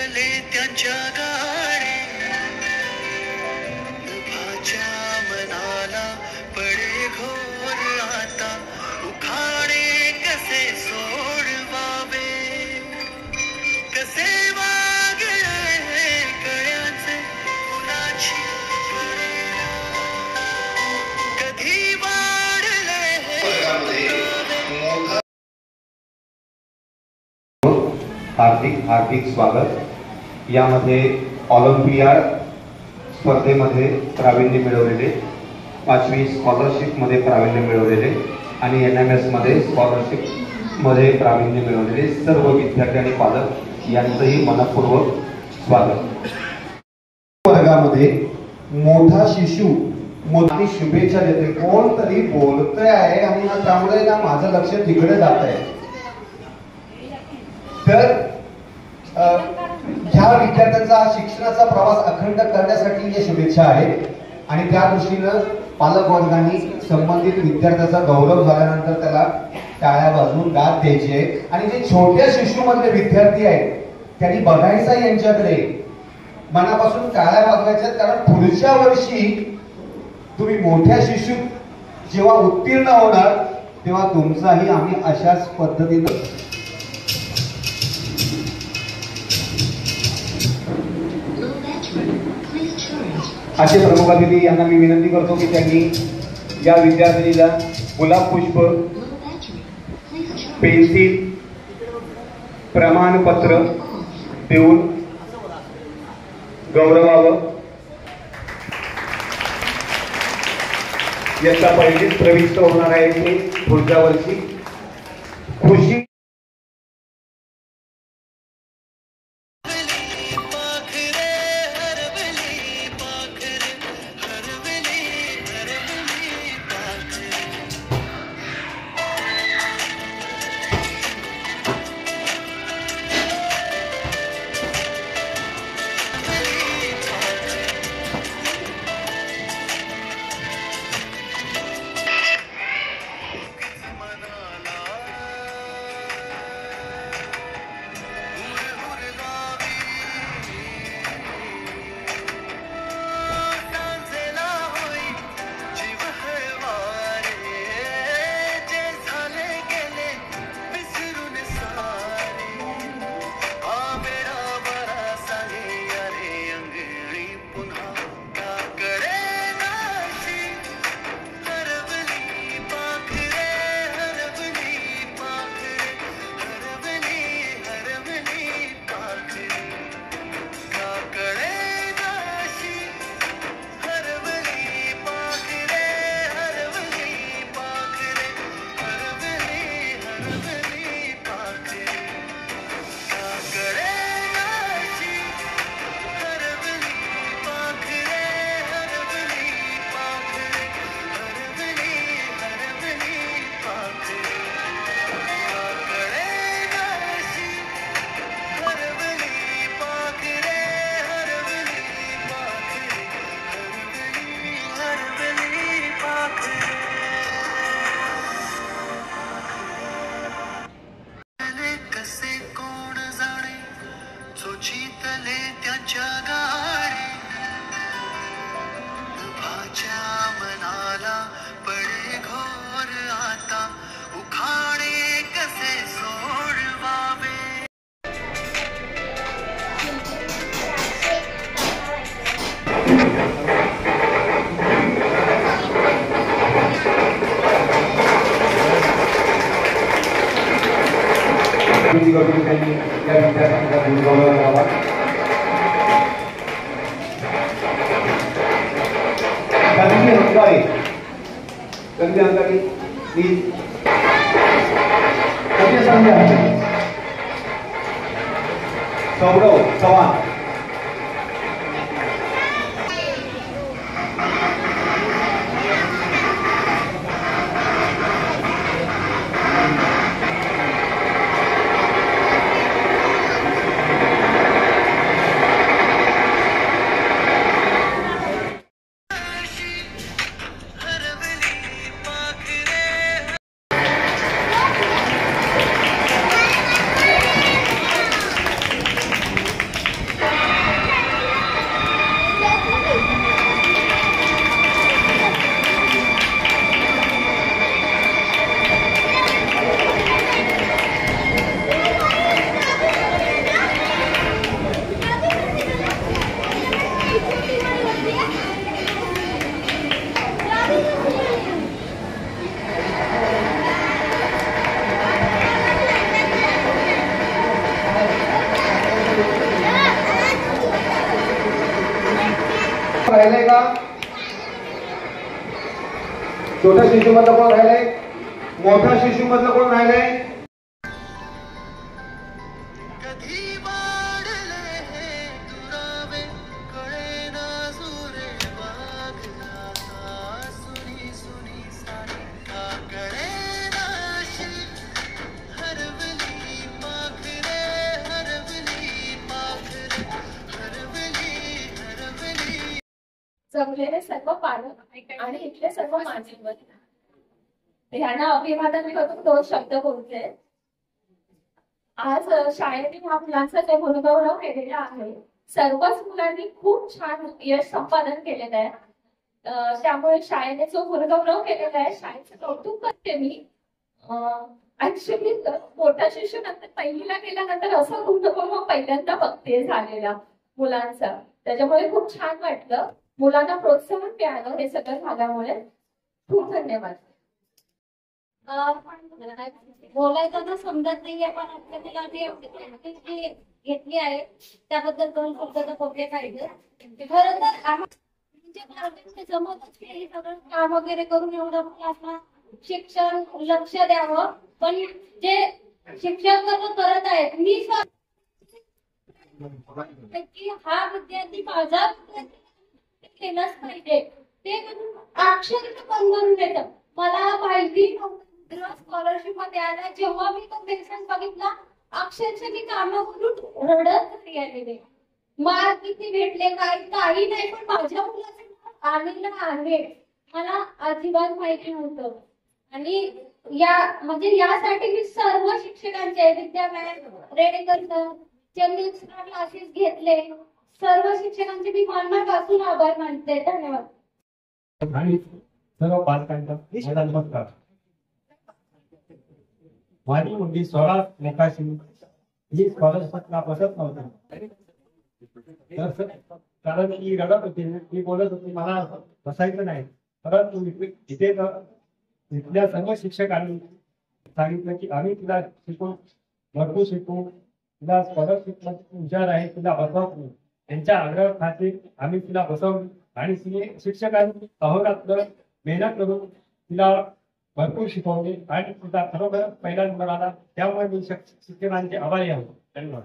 तले त्यांच्या गाणे भाच्या मनाला पडे घोर आता उखाणे कसे सोडवावे कसे वागळे कळ्याचे कुणाची कधी वाढले हार्दिक हार्दिक स्वागत। यामध्ये ऑलिम्पियाड स्पर्धेमध्ये प्रावीण्य मिळवलेले, 5वी स्कॉलरशिप मध्ये प्रावीण्य मिळवलेले आणि NMS मध्ये स्कॉलरशिप मध्ये प्रावीण्य मिळवलेले सर्व विद्यार्थी आणि पालक यांचंही मनपूर्वक स्वागत। वर्गामध्ये मोठा शिशु मोठी शुभेच्छा देते, कोणतरी बोलतोय आहे आणि त्यामुळे ना माझं लक्ष तिकडे जात आहे। तर ह्या विद्यार्थ्यांचा शिक्षणाचा प्रवास अखंड करण्यासाठी या शुभेच्छा आहेत आणि त्या दृष्टीनं पालक वर्गांनी संबंधित विद्यार्थ्याचा गौरव झाल्यानंतर त्याला टाळ्या वाजवून दाद द्यायची आहे आणि जे छोट्या शिशुमधले विद्यार्थी आहेत त्यांनी बघायचं यांच्याकडे, मनापासून टाळ्या वाजवायच्या, कारण पुढच्या वर्षी तुम्ही मोठ्या शिशु जेव्हा उत्तीर्ण होणार तेव्हा तुमचाही आम्ही अशाच पद्धतीने असे प्रमुख अतिथी यांना मी विनंती करतो की त्यांनी या विद्यार्थिनीला गुलाब पुष्प, पेन्सिल, प्रमाणपत्र देऊन गौरवावं। याचा पहिलीच प्रविष्ट होणार आहे की पुढच्या वर्षी खुशी तले त्यांच्या गाणे भाच्या मनाला पडे घोर आता उखाणे कसे सोडवावे या विद्यार्थ्यांचा गौरव करावा। कंदी अंगारी प्लीज सौरव चव्हाण का? छोट्या शिशूमधलं कोण राहिलंय? मोठ्या शिशूमधलं कोण राहिलंय? कधी वाढले हे दुरावे कळेना सुरे वाघ आता सुनी सुनी सारी का कळेना अशी हरवली पाखरे हरवली जमलेले सर्व पालक आणि इथले सर्व मान्यवर यांना अभिवादन मी करून 2 शब्द बोलते. आज शाळेने ह्या मुलांचा जे गुणगौरव केलेला आहे, सर्वच मुलांनी खूप छान यश संपादन केलेलं आहे. त्यामुळे शाळेने जो गुणगौरव केलेला आहे, शाळेचं कौतुक करते मी. ऍक्च्युली मोठा शिशू नंतर पहिलीला गेल्यानंतर असं गुणगौरव पहिल्यांदा बघते झालेला मुलांचा. त्याच्यामुळे खूप छान वाटलं. मुलांना प्रोत्साहन मिळालं हे सगळं झाल्यामुळे. खूप धन्यवाद. बोलायचं तर समजत नाहीये, पण आपल्या मुलांनी जी घेतली आहे त्याबद्दल 2 शब्द बोलले पाहिजे. खरं तर म्हणजे जमतच की हे सगळं काम वगैरे करून एवढं मुलांना शिक्षण लक्ष द्यावं, पण जे शिक्षक करत आहेत मी की हा विद्यार्थी माझा केलंच पाहिजे ते अक्षरशः बनवून येतं. मला माहिती स्कॉलरशिप मध्ये आला, जेव्हा मी तो पेशंट बघितला अक्षरशः मी कामं करून रडत घरी आलेले. मार्क किती भेटले काही नाही, पण माझ्या मुलाचं आलेलं आहे मला अजिबात माहिती नव्हतं. आणि म्हणजे यासाठी मी सर्व शिक्षकांचे विद्या मॅम रेडेकर सर ज्यांनी एक्स्ट्रा क्लासेस घेतले सर्व शिक्षकांचे मी मनापासून आभार मानते. धन्यवाद. आणि सर्व पालकांचा माझा नमस्कार. माझी मुलगी 16 मोकाशी ही स्कॉलरशिपला बसत नव्हती, कारण ती रडत होती. ती बोलत होती मला बसायचं नाही. परंतु इथे इथल्या सर्व शिक्षकांनी सांगितलं की आम्ही तिला शिकून भरपूर शिकू, तिला स्कॉलरशिप हुशार आहे, तिला बसवतो. त्यांच्या आग्रह खातीर आम्ही तिला बसवली आणि तिने शिक्षकांनी अहोरात्र मेहनत करून तिला भरपूर शिकवले आणि तिचा खरोखर पहिला नंबर आला. त्यामुळे मी शिक्षकांचे आभारी आहे. धन्यवाद.